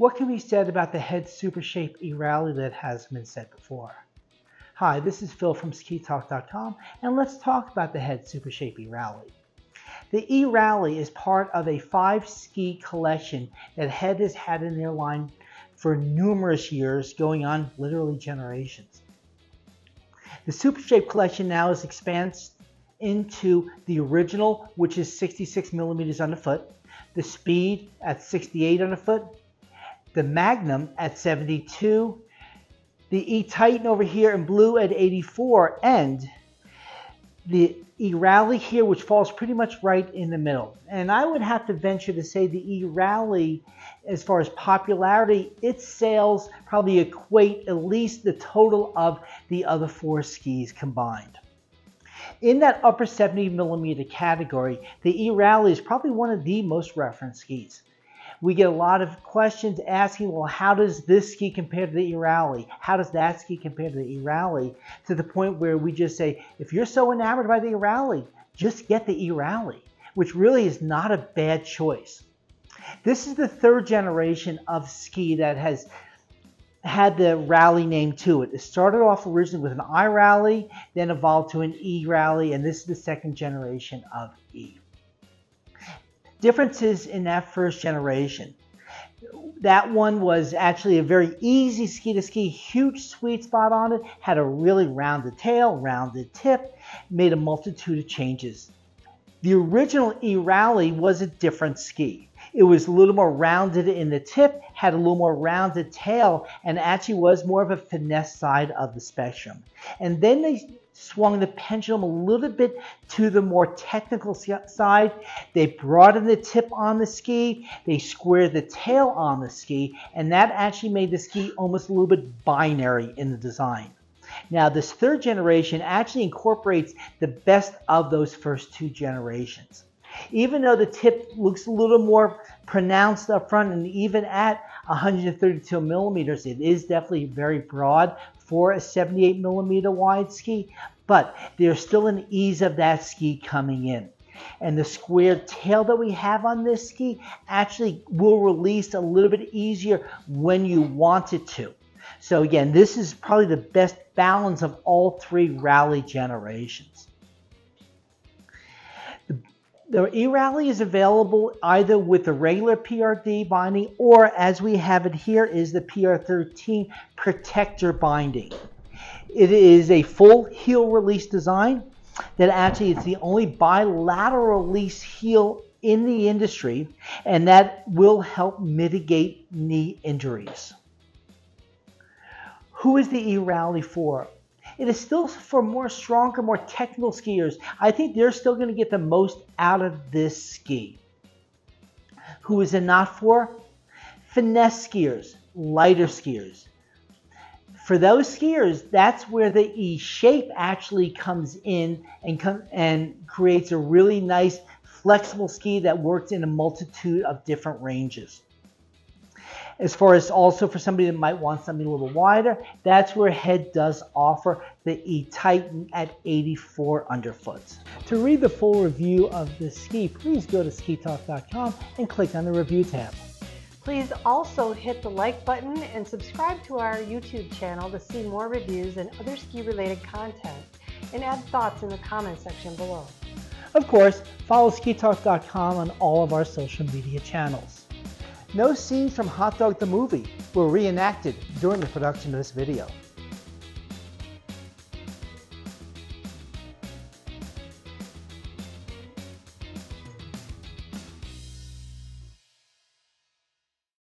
What can be said about the Head Super Shape E-Rally that hasn't been said before? Hi, this is Phil from SkiTalk.com, and let's talk about the Head Super Shape E-Rally. The E-Rally is part of a 5-ski collection that Head has had in their line for numerous years, going on literally generations. The Super Shape collection now is expanded into the original, which is 66 millimeters underfoot, the Speed at 68 underfoot, the Magnum at 72, the E-Titan over here in blue at 84, and the E-Rally here, which falls pretty much right in the middle. And I would have to venture to say the E-Rally, as far as popularity, its sales probably equate at least the total of the other 4 skis combined. In that upper 70 millimeter category, the E-Rally is probably one of the most referenced skis. We get a lot of questions asking, well, how does this ski compare to the E-Rally? How does that ski compare to the E-Rally? To the point where we just say, if you're so enamored by the E-Rally, just get the E-Rally, which really is not a bad choice. This is the 3rd generation of ski that has had the Rally name to it. It started off originally with an I-Rally, then evolved to an E-Rally, and this is the 2nd generation of E. Differences in that 1st generation. That one was actually a very easy ski to ski, huge sweet spot on it, had a really rounded tail, rounded tip, made a multitude of changes. The original E-Rally was a different ski. It was a little more rounded in the tip, had a little more rounded tail, and actually was more of a finesse side of the spectrum. And then they swung the pendulum a little bit to the more technical side. They broadened the tip on the ski, they squared the tail on the ski, and that actually made the ski almost a little bit binary in the design. Now, this 3rd generation actually incorporates the best of those first 2 generations. Even though the tip looks a little more pronounced up front, and even at 132 millimeters, it is definitely very broad for a 78 millimeter wide ski, but there's still an ease of that ski coming in. And the squared tail that we have on this ski actually will release a little bit easier when you want it to. So again, this is probably the best balance of all 3 Rally generations. The E-Rally is available either with the regular PRD binding, or as we have it here is the PR13 protector binding. It is a full heel release design that actually is the only bilateral release heel in the industry, and that will help mitigate knee injuries. Who is the E-Rally for? It is still for more stronger, more technical skiers. I think they're still going to get the most out of this ski. Who is it not for? Finesse skiers, lighter skiers. For those skiers, that's where the E-shape actually comes in and creates a really nice flexible ski that works in a multitude of different ranges. As far as also for somebody that might want something a little wider, that's where Head does offer the E-Titan at 84 underfoot. To read the full review of this ski, please go to SkiTalk.com and click on the review tab. Please also hit the like button and subscribe to our YouTube channel to see more reviews and other ski-related content, and add thoughts in the comment section below. Of course, follow SkiTalk.com on all of our social media channels. No scenes from Hot Dog the Movie were reenacted during the production of this video.